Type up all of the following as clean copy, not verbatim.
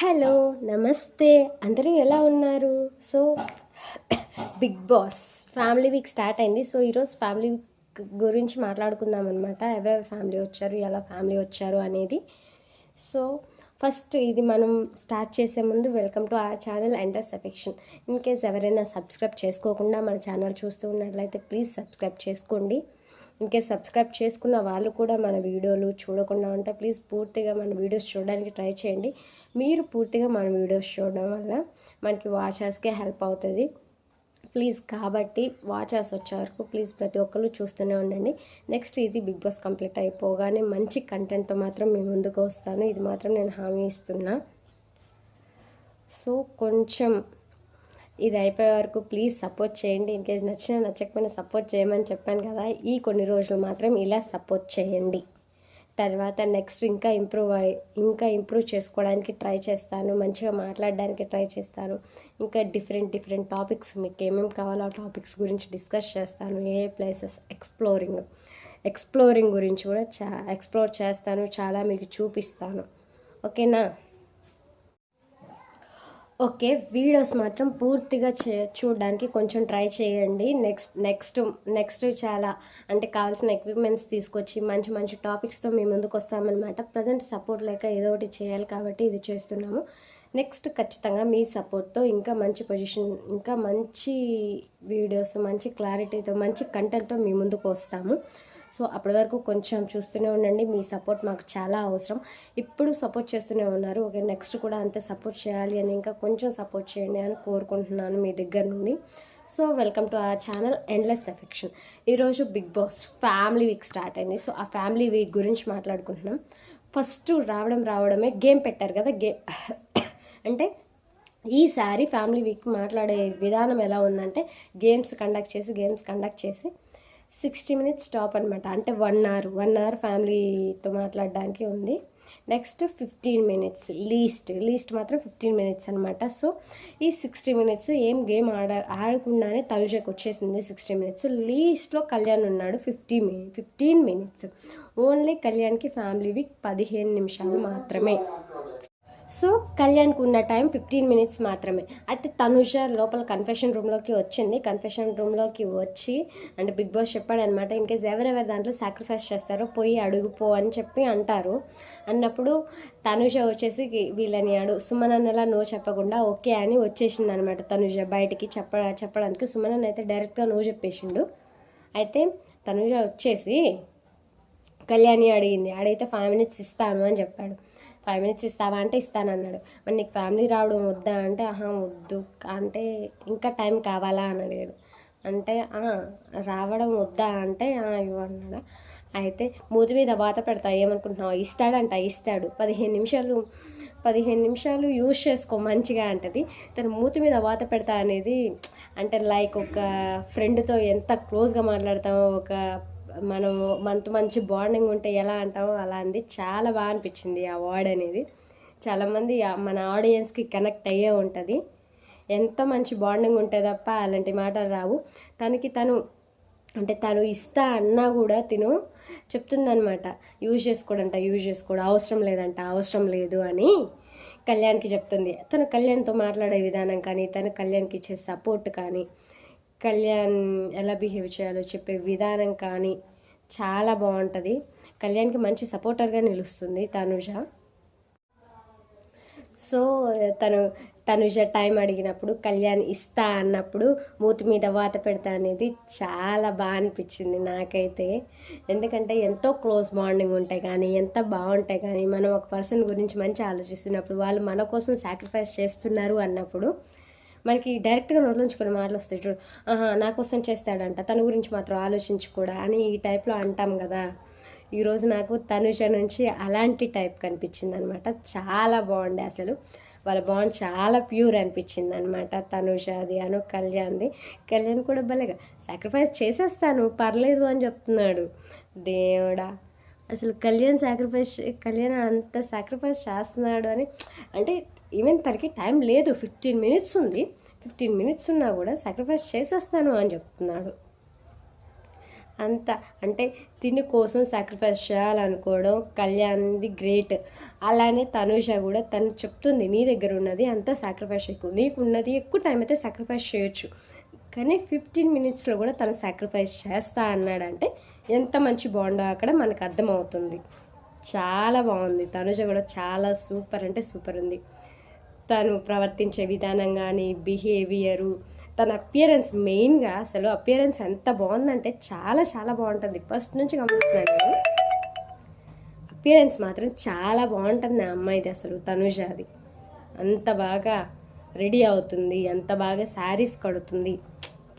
Hello నమస్తే అందరూ ఎలా ఉన్నారు? So Bigg Boss family week start అయింది. సో ఈరోజు ఫ్యామిలీ వీక్ గురించి మాట్లాడుకుందాం అనమాట. ఎవరెవరు ఫ్యామిలీ వచ్చారు, ఎలా ఫ్యామిలీ వచ్చారు అనేది. సో ఫస్ట్ ఇది మనం స్టార్ట్ చేసే ముందు welcome to our channel Ender affection. In case ఎవరైనా సబ్స్క్రైబ్ చేసుకోకుండా మన ఛానల్ చూస్తూ ఉన్నట్లయితే ప్లీజ్ సబ్స్క్రైబ్ చేసుకోండి. ఇంకే సబ్స్క్రైబ్ చేసుకున్న వాళ్ళు కూడా మన వీడియోలు చూడకుండా ఉంటే ప్లీజ్ పూర్తిగా మన వీడియోస్ చూడడానికి ట్రై చేయండి. మీరు పూర్తిగా మన వీడియోస్ చూడడం వల్ల మనకి వాచర్స్కే హెల్ప్ అవుతుంది ప్లీజ్. కాబట్టి వాచర్స్ వచ్చే వరకు ప్లీజ్ ప్రతి ఒక్కరు చూస్తూనే ఉండండి. నెక్స్ట్ ఇది బిగ్ బాస్ కంప్లీట్ అయిపోగానే మంచి కంటెంట్తో మాత్రం మీ ముందుకు వస్తాను, ఇది మాత్రం నేను హామీ ఇస్తున్నా. సో కొంచెం ఇది అయిపోయే వరకు ప్లీజ్ సపోర్ట్ చేయండి. ఇన్కేస్ నచ్చినా నచ్చకపోయినా సపోర్ట్ చేయమని చెప్పాను కదా, ఈ కొన్ని రోజులు మాత్రం ఇలా సపోర్ట్ చేయండి. తర్వాత నెక్స్ట్ ఇంకా ఇంప్రూవ్ చేసుకోవడానికి ట్రై చేస్తాను, మంచిగా మాట్లాడడానికి ట్రై చేస్తాను. ఇంకా డిఫరెంట్ టాపిక్స్ మీకు ఏమేమి కావాలో ఆ టాపిక్స్ గురించి డిస్కస్ చేస్తాను. ఏ ప్లేసెస్ ఎక్స్ప్లోరింగ్ గురించి కూడా ఎక్స్ప్లోర్ చేస్తాను, చాలా మీకు చూపిస్తాను. ఓకేనా? ఓకే, వీడియోస్ మాత్రం పూర్తిగా చూడడానికి కొంచెం ట్రై చేయండి. నెక్స్ట్ చాలా అంటే కావాల్సిన ఎక్విప్మెంట్స్ తీసుకొచ్చి మంచి టాపిక్స్తో మీ ముందుకు వస్తామన్నమాట. ప్రజెంట్ సపోర్ట్ లేక ఏదో ఒకటి చేయాలి కాబట్టి ఇది చేస్తున్నాము. నెక్స్ట్ ఖచ్చితంగా మీ సపోర్ట్తో ఇంకా మంచి పొజిషన్, ఇంకా మంచి వీడియోస్, మంచి క్లారిటీతో, మంచి కంటెంట్తో మీ ముందుకు వస్తాము. సో అప్పటి వరకు కొంచెం చూస్తూనే ఉండండి. మీ సపోర్ట్ మాకు చాలా అవసరం. ఇప్పుడు సపోర్ట్ చేస్తూనే ఉన్నారు, ఓకే నెక్స్ట్ కూడా అంతే సపోర్ట్ చేయాలి అని ఇంకా కొంచెం సపోర్ట్ చేయండి అని కోరుకుంటున్నాను మీ దగ్గర నుండి. So welcome to our channel endless affection. ఈరోజు Bigg Boss family week start అయింది. సో ఆ ఫ్యామిలీ వీక్ గురించి మాట్లాడుకుంటున్నాం. ఫస్ట్ రావడమే గేమ్ పెట్టారు కదా. అంటే ఈసారి ఫ్యామిలీ వీక్ మాట్లాడే విధానం ఎలా ఉందంటే గేమ్స్ కండక్ట్ చేసి 60 minutes స్టాప్ అనమాట. అంటే 1 hour ఫ్యామిలీతో మాట్లాడడానికి ఉంది. నెక్స్ట్ 15 minutes లీస్ట్ మాత్రం 15 minutes అనమాట. సో ఈ 60 minutes ఏం గేమ్ ఆడకుండానే తనుజకు వచ్చేసింది 60 minutes. లీస్ట్లో కళ్యాణ్ ఉన్నాడు 15 minutes. ఓన్లీ కళ్యాణ్కి ఫ్యామిలీ వీక్ 15 నిమిషాలు మాత్రమే. సో కళ్యాణ్కి ఉన్న టైం 15 minutes మాత్రమే. అయితే తనుజ లోపల కన్ఫెషన్ రూమ్లోకి వచ్చింది. కన్ఫెషన్ రూమ్లోకి వచ్చి అంటే బిగ్ బాస్ చెప్పాడు అనమాట, ఇన్కేస్ ఎవరెవరు దాంట్లో సాక్రిఫైస్ చేస్తారో పోయి అడుగుపో అని చెప్పి అంటారు. అన్నప్పుడు తనుజ వచ్చేసి వీళ్ళని సుమనన్నలా నో చెప్పకుండా ఓకే అని వచ్చేసింది అనమాట. తనుజ బయటికి చెప్పడానికి సుమనన్న అయితే డైరెక్ట్గా నో చెప్పేసిండు. అయితే తనుజ వచ్చేసి కళ్యాణి అడిగితే 5 minutes ఇస్తాను అని చెప్పాడు. 5 minutes ఇస్తావా అంటే ఇస్తానన్నాడు. మరి నీకు ఫ్యామిలీ రావడం వద్దా అంటే వద్దు, అంటే ఇంకా టైం కావాలా అని అడిగాడు. అంటే రావడం వద్దా అంటే ఇవ్వన్నాడు. అయితే మూతి మీద వాత పెడతా ఏమనుకుంటున్నావు, ఇస్తాడు 15 నిమిషాలు యూజ్ చేసుకో మంచిగా అంటది. తను మూతి మీద వాత పెడతా అనేది అంటే లైక్ ఒక ఫ్రెండ్తో ఎంత క్లోజ్గా మాట్లాడతామో, ఒక మనతో మంచి బాండింగ్ ఉంటే ఎలా అంటామో అలా అంది. చాలా బాగా అనిపించింది ఆ వర్డ్ అనేది. చాలామంది మన ఆడియన్స్కి కనెక్ట్ అయ్యే ఉంటుంది. ఎంతో మంచి బాండింగ్ ఉంటే తప్ప అలాంటి మాటలు రావు. తను ఇస్తా అన్నా కూడా చెప్తుందనమాట, యూజ్ చేసుకోడు, అవసరం లేదు అని కళ్యాణ్కి చెప్తుంది. తను కళ్యాణ్తో మాట్లాడే విధానం కానీ, తను కళ్యాణ్కి ఇచ్చే సపోర్ట్ కానీ, కళ్యాణ్ ఎలా బిహేవ్ చేయాలో చెప్పే విధానం కానీ చాలా బాగుంటుంది. కళ్యాణ్కి మంచి సపోర్టర్గా నిలుస్తుంది తనుజ. సో తనుజ టైం అడిగినప్పుడు కళ్యాణ్ ఇస్తా అన్నప్పుడు మూతి మీద వాత పెడతా అనేది చాలా బాగా అనిపించింది నాకైతే. ఎందుకంటే ఎంతో క్లోజ్ బాండింగ్ ఉంటాయి కానీ, ఎంత బాగుంటాయి కానీ, మనం ఒక పర్సన్ గురించి మంచి ఆలోచిస్తున్నప్పుడు, వాళ్ళు మన కోసం సాక్రిఫైస్ చేస్తున్నారు అన్నప్పుడు మనకి డైరెక్ట్గా నోట్ల నుంచి కొన్ని మాటలు వస్తాయి చూడు, నా కోసం చేస్తాడంట, తన గురించి మాత్రం ఆలోచించకూడా అని ఈ టైప్లో అంటాం కదా. ఈరోజు నాకు తనుజ నుంచి అలాంటి టైప్ కనిపించింది అనమాట. చాలా బాగుండే అసలు. వాళ్ళ బాండ్ చాలా ప్యూర్ అనిపించింది అనమాట. తనుజది కళ్యాణ్ కూడా భలేగా సాక్రిఫైస్ చేసేస్తాను పర్లేదు అని చెప్తున్నాడు. దేవుడా, అసలు కళ్యాణ్ అంత సాక్రిఫైస్ చేస్తున్నాడు అని అంటే ఈవెన్ తనకి టైం లేదు, 15 minutes ఉంది. 15 minutes ఉన్నా కూడా సాక్రిఫైస్ చేసేస్తాను అని చెప్తున్నాడు. అంత అంటే తిని కోసం సాక్రిఫైస్ చేయాలనుకోవడం కళ్యాణ్ది గ్రేట్. అలానే తనుష కూడా తను చెప్తుంది, నీ దగ్గర ఉన్నది అంతా సాక్రిఫైస్ ఎక్కువ, నీకు ఉన్నది ఎక్కువ టైం అయితే సాక్రిఫైస్ చేయొచ్చు, కానీ 15 మినిట్స్లో కూడా తను సాక్రిఫైస్ చేస్తా అన్నాడంటే ఎంత మంచి బాండో అక్కడ మనకు అర్థమవుతుంది. చాలా బాగుంది. తనుజ కూడా చాలా సూపర్ అంటే సూపర్ ఉంది. తను ప్రవర్తించే విధానం కానీ, బిహేవియరు, తన అపియరెన్స్, మెయిన్గా అసలు అపియరెన్స్ ఎంత బాగుందంటే చాలా చాలా బాగుంటుంది. ఫస్ట్ నుంచి గమనిస్తున్నాను నేను, అపియరెన్స్ మాత్రం చాలా బాగుంటుంది ఆ అమ్మాయిది. అసలు తనుజాది అంత బాగా రెడీ అవుతుంది, అంత బాగా శారీస్ కడుతుంది,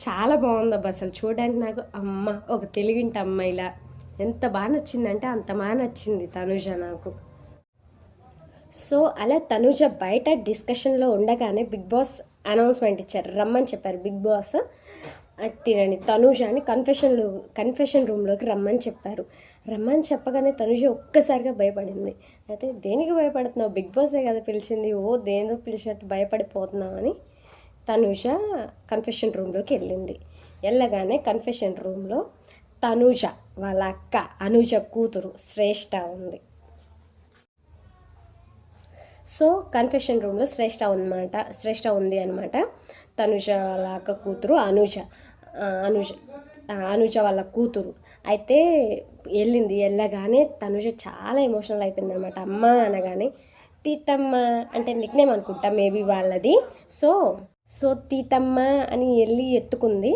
చాలా బాగుంది అబ్బా. అసలు చూడడానికి నాకు అమ్మ ఒక తెలుగింటి అమ్మాయిలా ఎంత బాగా నచ్చిందంటే అంత బాగా నచ్చింది తనుజ నాకు. సో అలా తనుజ బయట డిస్కషన్లో ఉండగానే బిగ్ బాస్ అనౌన్స్మెంట్ ఇచ్చారు, రమ్మని చెప్పారు బిగ్ బాస్. తినని తనుజని కన్ఫెషన్ రూమ్లోకి రమ్మని చెప్పారు. రమ్మని చెప్పగానే తనుజ ఒక్కసారిగా భయపడింది. అయితే దేనికి భయపడుతున్నావు, బిగ్ బాసే కదా పిలిచింది, ఓ దేనితో పిలిచినట్టు భయపడిపోతున్నావు అని తనుజ కన్ఫెషన్ రూమ్లోకి వెళ్ళింది. వెళ్ళగానే కన్ఫెషన్ రూమ్లో తనుజ వాళ్ళ అక్క అనుజ కూతురు శ్రేష్ఠ ఉంది. సో కన్ఫెషన్ రూమ్లో శ్రేష్ఠ ఉంది అనమాట. తనుజ వాళ్ళ అక్క కూతురు అనుజ వాళ్ళ కూతురు అయితే వెళ్ళగానే తనుజ చాలా ఎమోషనల్ అయిపోయింది అనమాట. అమ్మ అనగానే తీతమ్మ అంటే నిక్నేమ్ అనుకుంటా మేబీ వాళ్ళది. సో తీతమ్మ అని వెళ్ళి ఎత్తుకుంది,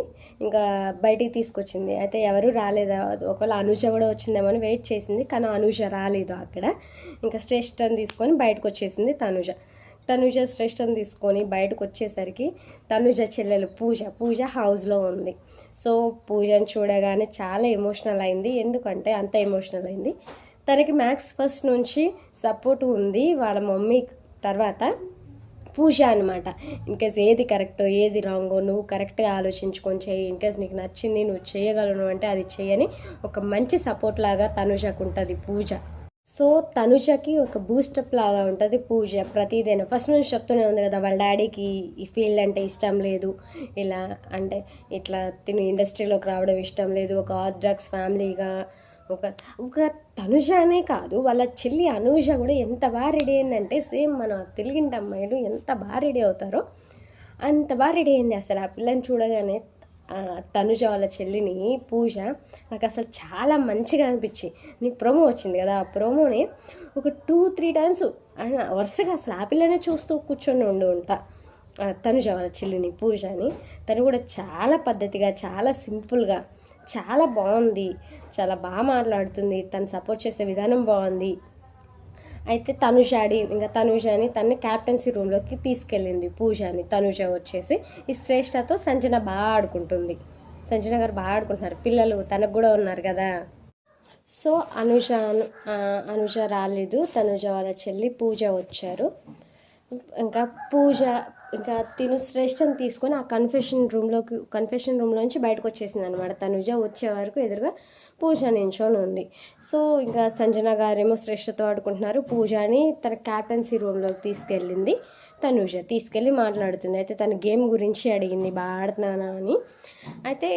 ఇంకా బయటికి తీసుకొచ్చింది. అయితే ఎవరు రాలేదు, ఒకవేళ అనుజ కూడా వచ్చిందేమో అని వెయిట్ చేసింది, కానీ అనుజ రాలేదు అక్కడ. ఇంకా శ్రేష్ఠని తీసుకొని బయటకు వచ్చేసింది తనుజ శ్రేష్ఠని తీసుకొని బయటకు వచ్చేసరికి తనుజ చెల్లెలు పూజ హౌస్లో ఉంది. సో పూజని చూడగానే చాలా ఎమోషనల్ అయింది. ఎందుకంటే అంత ఎమోషనల్ అయింది, తనకి మ్యాథ్స్ ఫస్ట్ నుంచి సపోర్ట్ ఉంది వాళ్ళ మమ్మీ తర్వాత పూజ అనమాట. ఇన్కేస్ ఏది కరెక్టో ఏది రాంగో నువ్వు కరెక్ట్గా ఆలోచించుకొని చెయ్యి, ఇన్కేస్ నీకు నచ్చింది నువ్వు చేయగలను అంటే అది చేయని ఒక మంచి సపోర్ట్ లాగా తనుజకు ఉంటుంది పూజ. సో తనుజకి ఒక బూస్టప్ లాగా ఉంటుంది పూజ. ప్రతిదైనా ఫస్ట్ నుంచి చెప్తూనే ఉంది కదా, వాళ్ళ డాడీకి ఈ ఫీల్డ్ అంటే ఇష్టం లేదు, ఇలా అంటే ఇట్లా తిను ఇండస్ట్రీలోకి రావడం ఇష్టం లేదు, ఒక ఆర్థడాక్స్ ఫ్యామిలీగా ఒక తనుజ అనే కాదు వాళ్ళ చెల్లి అనూజ కూడా ఎంత బాగా రెడీ అయిందంటే సేమ్ మన తెలుగింటి అమ్మాయిలు ఎంత బాగా రెడీ అవుతారో అంత బాగా రెడీ అయింది. అసలు ఆ పిల్లని చూడగానే తనుజ వాళ్ళ చెల్లిని పూజ నాకు అసలు చాలా మంచిగా అనిపించి, నీకు ప్రోమో వచ్చింది కదా, ఆ ప్రోమోని ఒక 2-3 టైమ్స్ వరుసగా అసలు ఆ పిల్లనే చూస్తూ కూర్చొని ఉంటా. తనుజ వాళ్ళ చెల్లిని పూజని తను కూడా చాలా పద్ధతిగా చాలా సింపుల్గా చాలా బాగుంది, చాలా బాగా మాట్లాడుతుంది, తను సపోర్ట్ చేసే విధానం బాగుంది. అయితే తనుజని తనని క్యాప్టెన్సీ రూమ్లోకి తీసుకెళ్ళింది పూజని. తనుజ వచ్చేసి ఈ శ్రేష్ఠతో సంజన బాగా ఆడుకుంటుంది, సంజన గారు బాగా ఆడుకుంటున్నారు, పిల్లలు తనకు కూడా ఉన్నారు కదా. సో అనుజ రాలేదు, తనుజ వాళ్ళ చెల్లి పూజ వచ్చారు. ఇంకా తిను శ్రేష్ఠని తీసుకొని ఆ కన్ఫెషన్ రూమ్లోంచి బయటకు వచ్చేసింది అనమాట. తనుజ వచ్చే వరకు ఎదురుగా పూజ నించొని ఉంది. సో ఇంకా సంజన గారేమో శ్రేష్ఠతో ఆడుకుంటున్నారు, పూజని తన క్యాప్టెన్సీ రూమ్లోకి తీసుకెళ్ళింది తనుజ. తీసుకెళ్ళి మాట్లాడుతుంది. అయితే తన గేమ్ గురించి అడిగింది, బాగా ఆడుతున్నానా అని. అయితే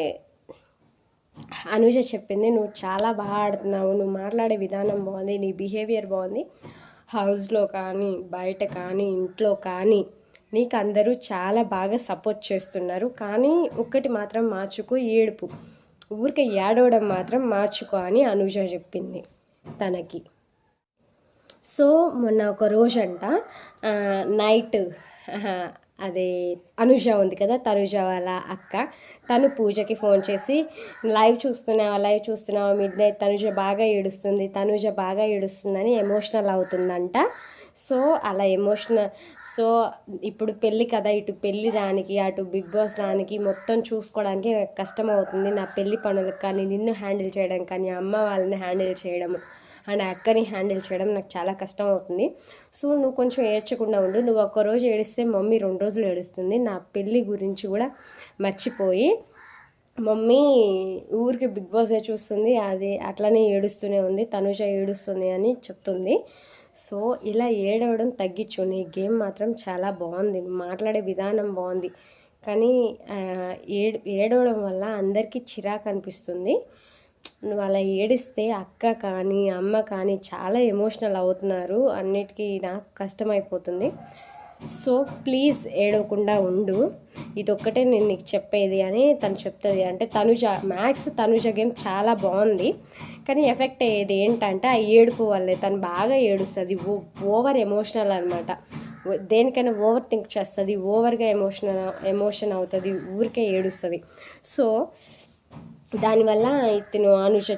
అనుజ చెప్పింది, నువ్వు చాలా బాగా ఆడుతున్నావు, నువ్వు మాట్లాడే విధానం బాగుంది, నీ బిహేవియర్ బాగుంది, హౌస్లో కానీ బయట కానీ ఇంట్లో కానీ నీకు అందరూ చాలా బాగా సపోర్ట్ చేస్తున్నారు, కానీ ఒక్కటి మాత్రం మార్చుకో, ఏడుపు, ఊరికే ఏడవడం మాత్రం మార్చుకో అని అనుజ చెప్పింది తనకి. సో మొన్న ఒక రోజంట నైట్ అదే అనుజ ఉంది కదా తనుజ వాళ్ళ అక్క, తను పూజకి ఫోన్ చేసి లైవ్ చూస్తున్నావా మిడ్నైట్ తనుజ బాగా ఏడుస్తుందని ఎమోషనల్ అవుతుందంట. సో అలా సో ఇప్పుడు పెళ్ళి కదా, ఇటు పెళ్ళి దానికి అటు బిగ్ బాస్ దానికి మొత్తం చూసుకోవడానికి నాకు కష్టం అవుతుంది, నా పెళ్ళి పనులకు కానీ నిన్ను హ్యాండిల్ చేయడం కానీ అమ్మ వాళ్ళని హ్యాండిల్ చేయడం అండ్ అక్కని హ్యాండిల్ చేయడం నాకు చాలా కష్టం అవుతుంది. సో నువ్వు కొంచెం ఏడ్చకుండా ఉండు, నువ్వు ఒక్కరోజు ఏడిస్తే మమ్మీ 2 రోజులు ఏడుస్తుంది, నా పెళ్ళి గురించి కూడా మర్చిపోయి మమ్మీ ఊరికి బిగ్ బాసే చూస్తుంది, అది అట్లనే ఏడుస్తూనే ఉంది, తనుజ ఏడుస్తుంది అని చెప్తుంది. సో ఇలా ఏడవడం తగ్గించు, నీ గేమ్ మాత్రం చాలా బాగుంది, మాట్లాడే విధానం బాగుంది, కానీ ఏడవడం వల్ల అందరికీ చిరాకు అనిపిస్తుంది, నువ్వు అలా ఏడిస్తే అక్క కానీ అమ్మ కానీ చాలా ఎమోషనల్ అవుతున్నారు, అన్నిటికీ నాకు కష్టమైపోతుంది. సో ప్లీజ్ ఏడవకుండా ఉండు, ఇదొక్కటే నేను నీకు చెప్పేది అని తను చెప్తుంది. అంటే తనుజ గేమ్ చాలా బాగుంది, కానీ ఎఫెక్ట్ అయ్యేది ఏంటంటే ఆ ఏడుపు వల్లే. తను బాగా ఏడుస్తుంది, ఓవర్ ఎమోషనల్ అనమాట. దేనికైనా ఓవర్ థింక్ చేస్తుంది, ఓవర్గా ఎమోషన్ అవుతుంది, ఊరికే ఏడుస్తుంది. సో దానివల్ల ఇతను అనుష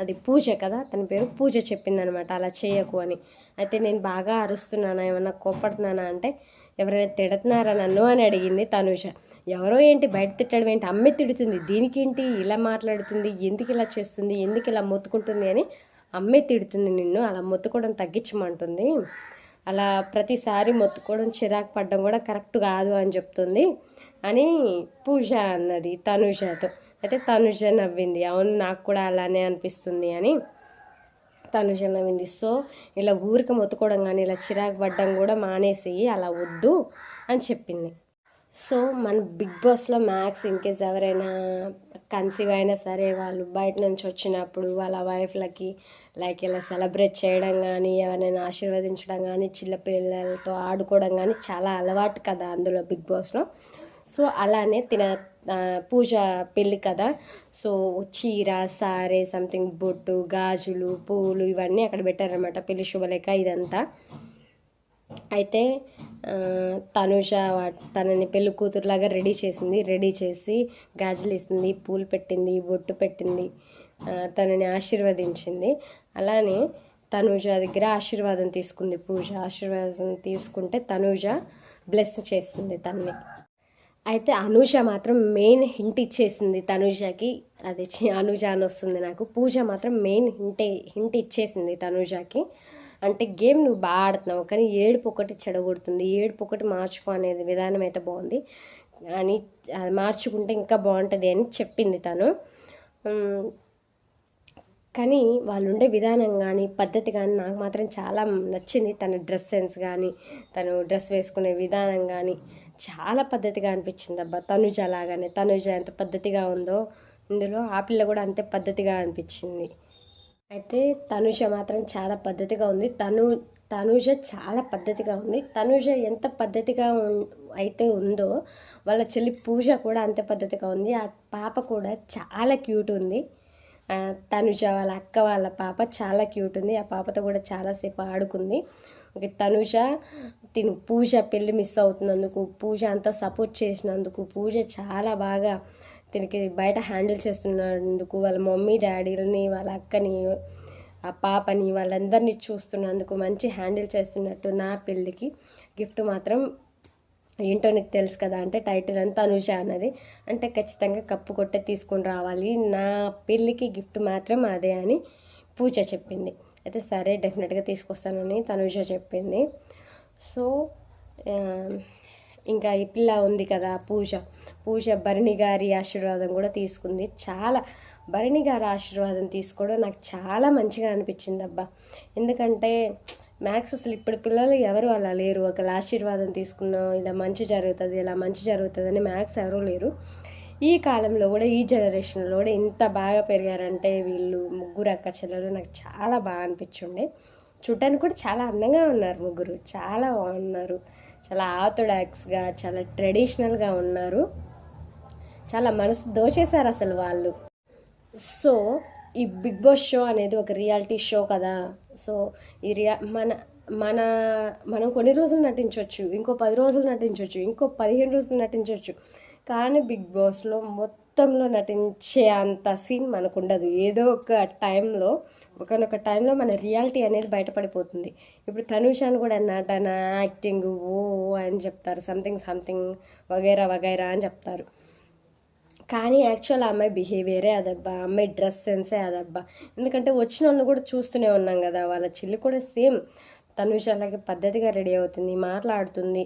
అది పూజ కదా, తన పేరు పూజ చెప్పిందనమాట అలా చేయకు అని. అయితే నేను బాగా అరుస్తున్నానా, ఏమన్నా కోపడుతున్నానా అంటే ఎవరైనా తిడుతున్నారా నన్ను అని అడిగింది తనుష. ఎవరో ఏంటి బయట తిట్టడం ఏంటి, అమ్మే తిడుతుంది, దీనికేంటి ఇలా మాట్లాడుతుంది, ఎందుకు ఇలా చేస్తుంది, ఎందుకు ఇలా మొత్తుకుంటుంది అని అమ్మే తిడుతుంది, నిన్ను అలా మొత్తుకోవడం తగ్గించమంటుంది, అలా ప్రతిసారి మొత్తుకోవడం చిరాకు పడడం కూడా కరెక్ట్ కాదు అని చెప్తుంది అని పూజ అన్నది తనుజతో. అయితే తనుజ నవ్వింది, అవును నాకు కూడా అలానే అనిపిస్తుంది అని తనుజ నవ్వింది. సో ఇలా ఊరికి మొత్తుకోవడం కానీ ఇలా చిరాకు పడ్డం కూడా మానేసి అలా వద్దు అని చెప్పింది. సో మన బిగ్ బాస్లో మ్యాక్స్ ఇన్కేస్ ఎవరైనా కన్సీవ్ అయినా సరే వాళ్ళు బయట నుంచి వచ్చినప్పుడు వాళ్ళ వైఫ్లకి లైక్ ఇలా సెలబ్రేట్ చేయడం కానీ, ఎవరైనా ఆశీర్వదించడం కానీ, చిన్నపిల్లలతో ఆడుకోవడం కానీ చాలా అలవాటు కదా అందులో బిగ్ బాస్లో. సో అలానే పూజ పెళ్ళి కదా, సో చీర, సారే, సంథింగ్ బొట్టు, గాజులు, పూలు ఇవన్నీ అక్కడ పెట్టారనమాట, పెళ్లి శుభలేఖ ఇదంతా. అయితే తనుష తనని పెళ్ళి కూతురులాగా రెడీ చేసి గాజులు ఇస్తుంది, పూలు పెట్టింది, బొట్టు పెట్టింది, తనని ఆశీర్వదించింది. అలానే తనుజ దగ్గర ఆశీర్వాదం తీసుకుంది పూజ. ఆశీర్వాదం తీసుకుంటే తనుజ బ్లెస్ చేస్తుంది తనని. అయితే అనూష మాత్రం మెయిన్ హింట్ ఇచ్చేసింది తనుజకి, అది అనూజ అని వస్తుంది నాకు. పూజ మాత్రం మెయిన్ హింట్ ఇచ్చేసింది తనుజకి. అంటే గేమ్ నువ్వు బాగా ఆడుతున్నావు కానీ ఏడుపు ఒకటి చెడగొడుతుంది, ఏడుపు ఒకటి మార్చుకో అనేది విధానం అయితే బాగుంది అని, మార్చుకుంటే ఇంకా బాగుంటుంది అని చెప్పింది తను. కానీ వాళ్ళు ఉండే విధానం కానీ పద్ధతి కానీ నాకు మాత్రం చాలా నచ్చింది. తన డ్రెస్ సెన్స్ కానీ, తను డ్రెస్ వేసుకునే విధానం కానీ చాలా పద్ధతిగా అనిపించింది అబ్బా. తనుజ లాగానే, తనుజ ఎంత పద్ధతిగా ఉందో ఇందులో ఆ పిల్ల కూడా అంతే పద్ధతిగా అనిపించింది. అయితే తనుజ మాత్రం చాలా పద్ధతిగా ఉంది. తనుజ చాలా పద్ధతిగా ఉంది. తనుజ ఎంత పద్ధతిగా అయితే ఉందో వాళ్ళ చెల్లి పూజ కూడా అంతే పద్ధతిగా ఉంది. ఆ పాప కూడా చాలా క్యూట్ ఉంది. తనుజ వాళ్ళ అక్క వాళ్ళ పాప చాలా క్యూట్ ఉంది. ఆ పాపతో కూడా చాలాసేపు ఆడుకుంది. తనుజ పూజ పెళ్ళి మిస్ అవుతున్నందుకు, పూజ అంతా సపోర్ట్ చేసినందుకు, పూజ చాలా బాగా తినకి బయట హ్యాండిల్ చేస్తున్నందుకు, వాళ్ళ మమ్మీ డాడీలని, వాళ్ళ అక్కని, ఆ పాపని, వాళ్ళందరినీ చూస్తున్నందుకు, మంచి హ్యాండిల్ చేస్తున్నట్టు నా పెళ్ళికి గిఫ్ట్ మాత్రం ఏంటో నీకు తెలుసు కదా అంటే టైటిల్ అంతా తనుజ అన్నది, అంటే ఖచ్చితంగా కప్పు కొట్టే తీసుకొని రావాలి, నా పెళ్ళికి గిఫ్ట్ మాత్రం అదే అని పూజ చెప్పింది. అయితే సరే డెఫినెట్గా తీసుకొస్తానని తనుజ చెప్పింది. సో ఇంకా ఈ పిల్ల ఉంది కదా పూజ భరణి గారి ఆశీర్వాదం కూడా తీసుకుంది. భరణి గారి ఆశీర్వాదం తీసుకోవడం నాకు చాలా మంచిగా అనిపించింది అబ్బా. ఎందుకంటే మ్యాక్స్ అసలు ఇప్పుడు పిల్లలు ఎవరు అలా లేరు, ఒకళ్ళ ఆశీర్వాదం తీసుకుందాం ఇలా మంచి జరుగుతుంది, ఇలా మంచి జరుగుతుంది అని మ్యాక్స్ ఎవరూ లేరు. ఈ కాలంలో కూడా, ఈ జనరేషన్లో కూడా ఇంత బాగా పెరిగారంటే వీళ్ళు ముగ్గురు అక్క చెల్లెలు నాకు చాలా బాగా అనిపించుండే. చూడటానికి కూడా చాలా అందంగా ఉన్నారు ముగ్గురు, చాలా బాగున్నారు, చాలా ఆర్థోడాక్స్గా, చాలా ట్రెడిషనల్గా ఉన్నారు, చాలా మనసు దోచేశారు అసలు వాళ్ళు. సో ఈ బిగ్ బాస్ షో అనేది ఒక రియాలిటీ షో కదా. సో ఈ మనం కొన్ని రోజులు నటించవచ్చు, ఇంకో 10 రోజులు నటించవచ్చు, ఇంకో 15 రోజులు నటించవచ్చు, కానీ బిగ్ బాస్లో మొత్తంలో నటించే అంత సీన్ మనకు ఉండదు. ఏదో ఒక టైంలో, ఒకనొక టైంలో మన రియాలిటీ అనేది బయటపడిపోతుంది. ఇప్పుడు తనుషాను కూడా నటన, యాక్టింగ్ ఓ అని చెప్తారు, సంథింగ్ వగైరా వగైరా అని చెప్తారు, కానీ యాక్చువల్ అమ్మాయి బిహేవియరే అదబ్బా, అమ్మాయి డ్రెస్ సెన్సే అదబ్బా. ఎందుకంటే వచ్చిన వాళ్ళు కూడా చూస్తూనే ఉన్నాం కదా, వాళ్ళ చెల్లి కూడా సేమ్ తనుష అలాగే పద్ధతిగా రెడీ అవుతుంది, మాట్లాడుతుంది.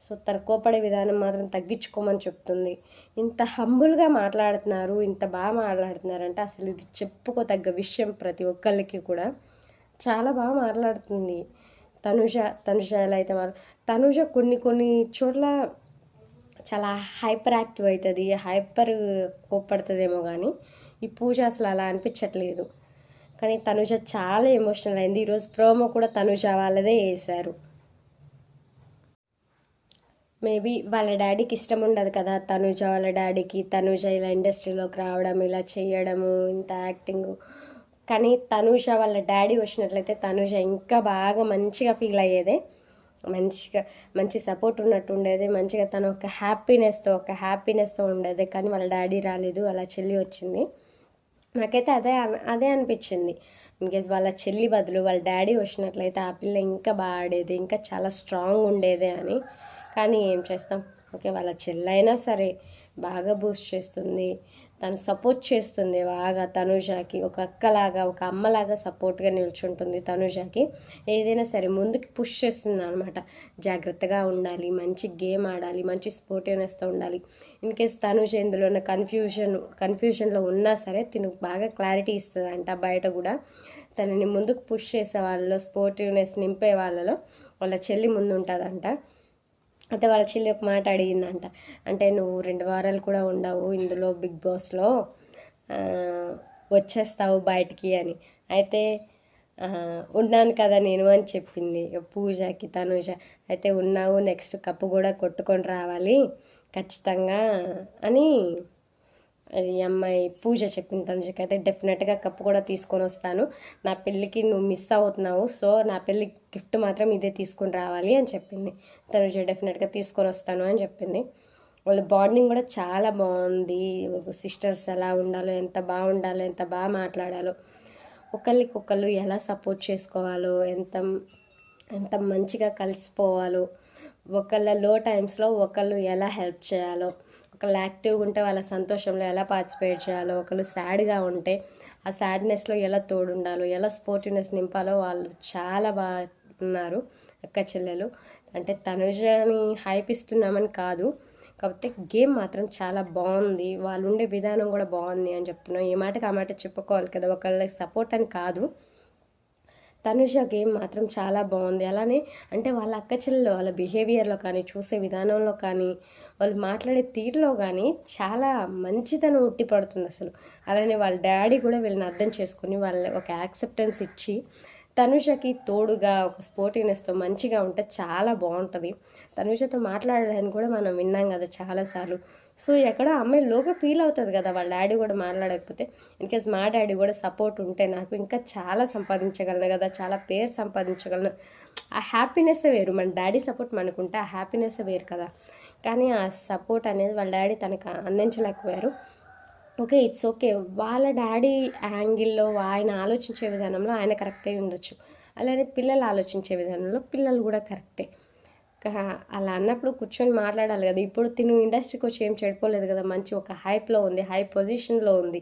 సో తన కోపడే విధానం మాత్రం తగ్గించుకోమని చెప్తుంది. ఇంత హంబుల్గా మాట్లాడుతున్నారు, ఇంత బాగా మాట్లాడుతున్నారంటే అసలు ఇది చెప్పుకోదగ్గ విషయం. ప్రతి ఒక్కళ్ళకి కూడా చాలా బాగా మాట్లాడుతుంది తనుష ఎలా అయితే తనుష కొన్ని చోట్ల చాలా హైపర్ యాక్టివ్ అవుతుంది, హైపర్ కోప్పడుతుందేమో, కానీ ఈ పూజ అసలు అలా అనిపించట్లేదు. కానీ తనుజ చాలా ఎమోషనల్ అయింది. ఈరోజు ప్రోమో కూడా తనుజ వాళ్ళదే వేశారు. మేబీ వాళ్ళ డాడీకి ఇష్టం ఉండదు కదా, తనుజ వాళ్ళ డాడీకి తనుజ ఇలా ఇండస్ట్రీలోకి రావడం, ఇలా చేయడము, ఇంత యాక్టింగ్. కానీ తనుజ వాళ్ళ డాడీ వచ్చినట్లయితే తనుజ ఇంకా బాగా మంచిగా ఫీల్ అయ్యేదే, మంచి సపోర్ట్ ఉన్నట్టు ఉండేది, మంచిగా తను ఒక హ్యాపీనెస్తో ఉండేది. కానీ వాళ్ళ డాడీ రాలేదు, వాళ్ళ చెల్లి వచ్చింది. నాకైతే అదే అనిపించింది. ఇన్కేస్ వాళ్ళ చెల్లి బదులు వాళ్ళ డాడీ వచ్చినట్లయితే ఆ పిల్ల ఇంకా బాగా ఆడేది, ఇంకా చాలా స్ట్రాంగ్ ఉండేదే అని. కానీ ఏం చేస్తాం, ఓకే వాళ్ళ చెల్లైనా సరే బాగా బూస్ట్ చేస్తుంది, తను సపోర్ట్ చేస్తుంది బాగా తనుజాకి. ఒక అక్కలాగా, ఒక అమ్మలాగా సపోర్ట్గా నిల్చుంటుంది తనుజాకి. ఏదైనా సరే ముందుకు పుష్ చేస్తుంది అనమాట. జాగ్రత్తగా ఉండాలి, మంచి గేమ్ ఆడాలి, మంచి స్పోర్టివ్నెస్తో ఉండాలి. ఇన్కేస్ తనుజ ఇందులో కన్ఫ్యూజన్లో ఉన్నా సరే తిను బాగా క్లారిటీ ఇస్తుంది అంట. బయట కూడా తనని ముందుకు పుష్ చేసే వాళ్ళలో, స్పోర్టివ్నెస్ నింపే వాళ్ళలో వాళ్ళ చెల్లి ముందు ఉంటుందంట. అయితే వాళ్ళ చెల్లి ఒక మాట అడిగిందంట, అంటే నువ్వు 2 వారాలు కూడా ఉండవు ఇందులో బిగ్ బాస్లో, వచ్చేస్తావు బయటికి అని. అయితే ఉన్నాను కదా నేను అని చెప్పింది పూజకి తనుజ. అయితే ఉన్నావు, నెక్స్ట్ కప్పు కూడా కొట్టుకొని రావాలి ఖచ్చితంగా అని ఈ అమ్మాయి పూజ చెప్పింది తనుజకి. అయితే డెఫినెట్గా కప్పు కూడా తీసుకొని వస్తాను, నా పెళ్ళికి నువ్వు మిస్ అవుతున్నావు, సో నా పెళ్ళి గిఫ్ట్ మాత్రం ఇదే తీసుకొని రావాలి అని చెప్పింది తనుజ. డెఫినెట్గా తీసుకొని వస్తాను అని చెప్పింది. వాళ్ళ బాండింగ్ కూడా చాలా బాగుంది. సిస్టర్స్ ఎలా ఉండాలో, ఎంత బాగుండాలో, ఎంత బాగా మాట్లాడాలో, ఒకళ్ళకొకళ్ళు ఎలా సపోర్ట్ చేసుకోవాలో, ఎంత మంచిగా కలిసిపోవాలో, ఒకళ్ళ లో టైమ్స్లో ఒకళ్ళు ఎలా హెల్ప్ చేయాలో, ఒకళ్ళు యాక్టివ్గా ఉంటే వాళ్ళ సంతోషంలో ఎలా పార్టిసిపేట్ చేయాలో, ఒకళ్ళు సాడ్గా ఉంటే ఆ సాడ్నెస్లో ఎలా తోడుండాలో, ఎలా స్పోర్టివ్నెస్ నింపాలో వాళ్ళు చాలా బాగా ఉన్నారు అక్క చెల్లెలు. అంటే తనుజని హైప్ ఇస్తున్నామని కాదు, కాకపోతే గేమ్ మాత్రం చాలా బాగుంది, వాళ్ళు ఉండే విధానం కూడా బాగుంది అని చెప్తున్నాం. ఏ మాటకి ఆ మాట చెప్పుకోవాలి కదా, ఒకళ్ళకి సపోర్ట్ అని కాదు. తనుజ గేమ్ మాత్రం చాలా బాగుంది. అలానే అంటే వాళ్ళ అక్క చెల్లెలు వాళ్ళ బిహేవియర్లో కానీ, చూసే విధానంలో కానీ, వాళ్ళు మాట్లాడే తీరులో కానీ చాలా మంచితనం ఉట్టిపడుతుంది అసలు. అలానే వాళ్ళ డాడీ కూడా వీళ్ళని అర్థం చేసుకొని వాళ్ళ ఒక యాక్సెప్టెన్స్ ఇచ్చి తనుజకి తోడుగా ఒక స్పోర్టివ్నెస్తో మంచిగా ఉంటే చాలా బాగుంటుంది. తనుజతో మాట్లాడడానికి కూడా మనం విన్నాం కదా చాలాసార్లు. సో ఎక్కడో అమ్మాయి లోగా ఫీల్ అవుతుంది కదా వాళ్ళ డాడీ కూడా మాట్లాడకపోతే. ఇన్కేస్ మా డాడీ కూడా సపోర్ట్ ఉంటే నాకు ఇంకా చాలా సంపాదించగలను కదా, చాలా పేరు సంపాదించగలను. ఆ హ్యాపీనెస్ వేరు, మన డాడీ సపోర్ట్ మనకుంటే ఆ హ్యాపీనెస్ వేరు కదా. కానీ ఆ సపోర్ట్ అనేది వాళ్ళ డాడీ తనకు అందించలేకపోయారు. Okay, it's okay. వాళ్ళ డాడీ యాంగిల్లో ఆయన ఆలోచించే విధానంలో ఆయన కరెక్టే ఉండొచ్చు, అలానే పిల్లలు ఆలోచించే విధానంలో పిల్లలు కూడా కరెక్టే. అలా అన్నప్పుడు కూర్చొని మాట్లాడాలి కదా. ఇప్పుడు తిను ఇండస్ట్రీకి వచ్చి ఏం చెడిపోలేదు కదా, మంచి ఒక హైప్లో ఉంది, హై పొజిషన్లో ఉంది.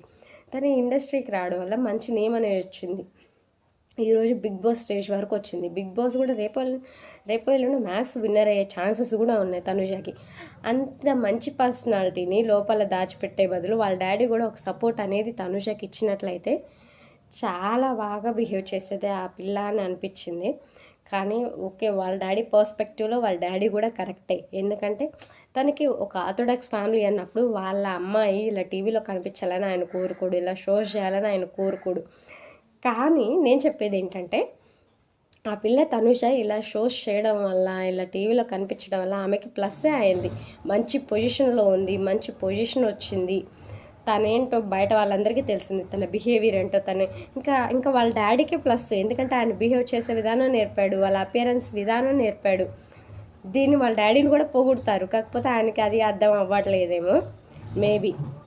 తను ఇండస్ట్రీకి రావడం వల్ల మంచి నేమ్ అనేది వచ్చింది. ఈరోజు బిగ్ బాస్ స్టేజ్ వరకు వచ్చింది. బిగ్ బాస్ కూడా రేపు ఎల్లుండి మ్యాథ్స్ విన్నర్ అయ్యే ఛాన్సెస్ కూడా ఉన్నాయి తనుజకి. అంత మంచి పర్సనాలిటీని లోపల దాచిపెట్టే బదులు వాళ్ళ డాడీ కూడా ఒక సపోర్ట్ అనేది తనుజకి ఇచ్చినట్లయితే చాలా బాగా బిహేవ్ చేసేదే ఆ పిల్ల అని అనిపించింది. కానీ ఓకే, వాళ్ళ డాడీ పర్స్పెక్టివ్లో వాళ్ళ డాడీ కూడా కరెక్టే. ఎందుకంటే తనకి ఒక ఆర్థోడాక్స్ ఫ్యామిలీ అన్నప్పుడు వాళ్ళ అమ్మాయి ఇలా టీవీలో కనిపించాలని ఆయన కోరుకోడు, ఇలా షోస్ చేయాలని ఆయన కోరుకోడు. కానీ నేను చెప్పేది ఏంటంటే ఆ పిల్ల తనుజ ఇలా షోస్ చేయడం వల్ల, ఇలా టీవీలో కనిపించడం వల్ల ఆమెకి ప్లస్సే అయింది. మంచి పొజిషన్లో ఉంది, మంచి పొజిషన్ వచ్చింది. తనేంటో బయట వాళ్ళందరికీ తెలిసింది, తన బిహేవియర్ ఏంటో. ఇంకా వాళ్ళ డాడీకి ప్లస్, ఎందుకంటే ఆయన బిహేవ్ చేసే విధానం నేర్పాడు, వాళ్ళ అపియరెన్స్ విధానం నేర్పాడు. దీన్ని వాళ్ళ డాడీని కూడా పొగుడతారు, కాకపోతే ఆయనకి అది అర్థం అవ్వట్లేదేమో మేబీ.